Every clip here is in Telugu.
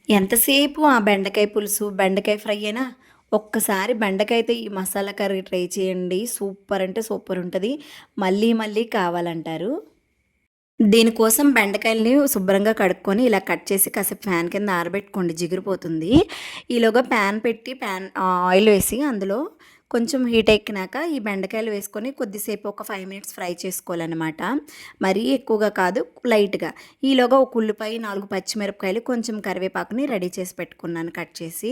ఎంతసేపు ఆ బెండకాయ పులుసు, బెండకాయ ఫ్రై అయినా ఒక్కసారి బెండకాయతో ఈ మసాలా కర్రీ ట్రై చేయండి. సూపర్ అంటే సూపర్ ఉంటది. మళ్ళీ మళ్ళీ కావాలంటారు. దీనికోసం బెండకాయలని శుభ్రంగా కడుక్కొని ఇలా కట్ చేసి కాసేపు ఫ్యాన్ కింద ఆరబెట్టుకోండి, జిగురిపోతుంది. ఈలోగా ప్యాన్ పెట్టి ఆయిల్ వేసి అందులో కొంచెం హీట్ ఎక్కినాక ఈ బెండకాయలు వేసుకొని కొద్దిసేపు ఒక 5 మినిట్స్ ఫ్రై చేసుకోవాలనమాట. మరీ ఎక్కువగా కాదు, లైట్‌గా. ఈలోగా ఒక ఉల్లిపాయ, 4 పచ్చిమిరపకాయలు, కొంచెం కరివేపాకుని రెడీ చేసి పెట్టుకున్నాను కట్ చేసి.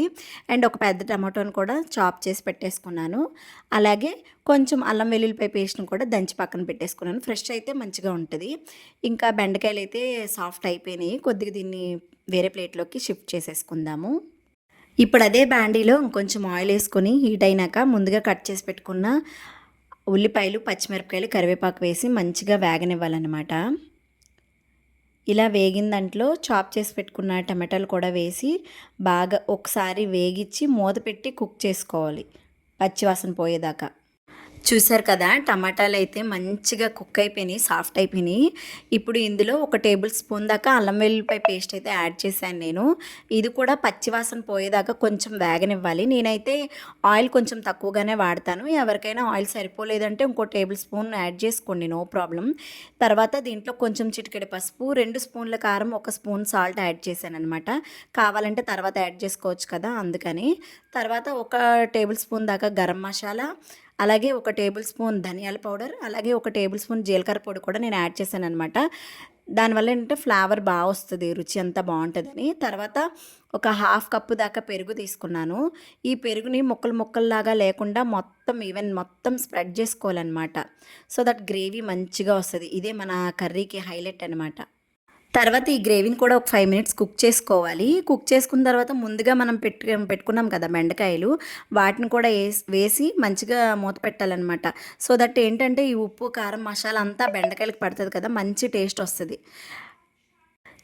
అండ్ ఒక పెద్ద టమాటోని కూడా చాప్ చేసి పెట్టేసుకున్నాను. అలాగే కొంచెం అల్లం వెల్లుల్లిపాయ పేస్ట్‌ని కూడా దంచి పక్కన పెట్టేసుకున్నాను. ఫ్రెష్ అయితే మంచిగా ఉంటది. ఇంకా బెండకాయలైతే సాఫ్ట్ అయిపోయినాయి. కొద్దిగా దీన్ని వేరే ప్లేట్‌లోకి షిఫ్ట్ చేసేసుకుందాము. ఇప్పుడు అదే బాండీలో ఇంకొంచెం ఆయిల్ వేసుకొని హీట్ అయినాక ముందుగా కట్ చేసి పెట్టుకున్న ఉల్లిపాయలు, పచ్చిమిరపకాయలు, కరివేపాకు వేసి మంచిగా వేగనివ్వాలన్నమాట. ఇలా వేగిన దాంట్లో చాప్ చేసి పెట్టుకున్న టమాటాలు కూడా వేసి బాగా ఒకసారి వేగిచ్చి మూత పెట్టి కుక్ చేసుకోవాలి పచ్చివాసన పోయేదాకా. చూసారు కదా, టమాటాలైతే మంచిగా కుక్ అయిపోయినాయి, సాఫ్ట్ అయిపోయినాయి. ఇప్పుడు ఇందులో ఒక టేబుల్ స్పూన్ దాకా అల్లం వెల్లుల్లిపాయ పేస్ట్ అయితే యాడ్ చేశాను నేను. ఇది కూడా పచ్చివాసన పోయేదాకా కొంచెం వేగనివ్వాలి. నేనైతే ఆయిల్ కొంచెం తక్కువగానే వాడతాను. ఎవరికైనా ఆయిల్ సరిపోలేదంటే ఇంకో టేబుల్ స్పూన్ యాడ్ చేసుకోండి, నో ప్రాబ్లం. తర్వాత దీంట్లో కొంచెం చిటికెడు పసుపు, 2 స్పూన్ల కారం, 1 స్పూన్ సాల్ట్ యాడ్ చేశాననమాట. కావాలంటే తర్వాత యాడ్ చేసుకోవచ్చు కదా, అందుకని. తర్వాత ఒక టేబుల్ స్పూన్ దాకా గరం మసాలా, అలాగే ఒక టేబుల్ స్పూన్ ధనియాల పౌడర్, అలాగే ఒక టేబుల్ స్పూన్ జీలకర్ర పొడి కూడా నేను యాడ్ చేశాననమాట. దానివల్ల ఏంటంటే ఫ్లేవర్ బాగా వస్తుంది, రుచి అంతా బాగుంటుందని. తర్వాత ఒక హాఫ్ కప్పు దాకా పెరుగు తీసుకున్నాను. ఈ పెరుగుని ముక్కలు ముక్కల్లాగా లేకుండా మొత్తం మొత్తం స్ప్రెడ్ చేసుకోవాలన్నమాట. సో దట్ గ్రేవీ మంచిగా వస్తుంది. ఇదే మన కర్రీకి హైలైట్ అనమాట. తర్వాత ఈ గ్రేవీని కూడా ఒక 5 మినిట్స్ కుక్ చేసుకోవాలి. కుక్ చేసుకున్న తర్వాత ముందుగా మనం పెట్టుకున్నాం కదా బెండకాయలు, వాటిని కూడా వేసి మంచిగా మూత పెట్టాలన్నమాట. సో దట్ ఏంటంటే ఈ ఉప్పు, కారం, మసాలా అంతా బెండకాయలకు పడుతుంది కదా, మంచి టేస్ట్ వస్తుంది.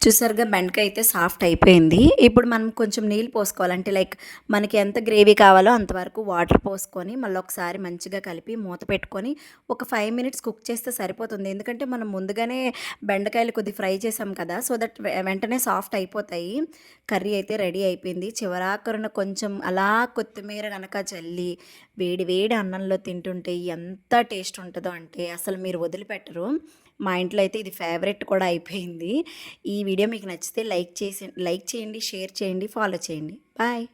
చూసారుగా, బెండకాయ అయితే సాఫ్ట్ అయిపోయింది. ఇప్పుడు మనం కొంచెం నీళ్ళు పోసుకోవాలి. అంటే లైక్ మనకి ఎంత గ్రేవీ కావాలో అంతవరకు వాటర్ పోసుకొని మళ్ళీ ఒకసారి మంచిగా కలిపి మూత పెట్టుకొని ఒక 5 మినిట్స్ కుక్ చేస్తే సరిపోతుంది. ఎందుకంటే మనం ముందుగానే బెండకాయలు కొద్దిగా ఫ్రై చేసాం కదా, సో దట్ వెంటనే సాఫ్ట్ అయిపోతాయి. కర్రీ అయితే రెడీ అయిపోయింది. చివరాకరున కొంచెం అలా కొత్తిమీర కనుక చల్లి వేడి వేడి అన్నంలో తింటుంటే ఎంత టేస్ట్ ఉంటుందో అంటే అసలు మీరు వదిలిపెట్టరు. మా ఇంట్లో అయితే ఇది ఫేవరెట్ కూడా అయిపోయింది. ఈ వీడియో మీకు నచ్చితే లైక్ చేయండి, షేర్ చేయండి, ఫాలో చేయండి. బాయ్.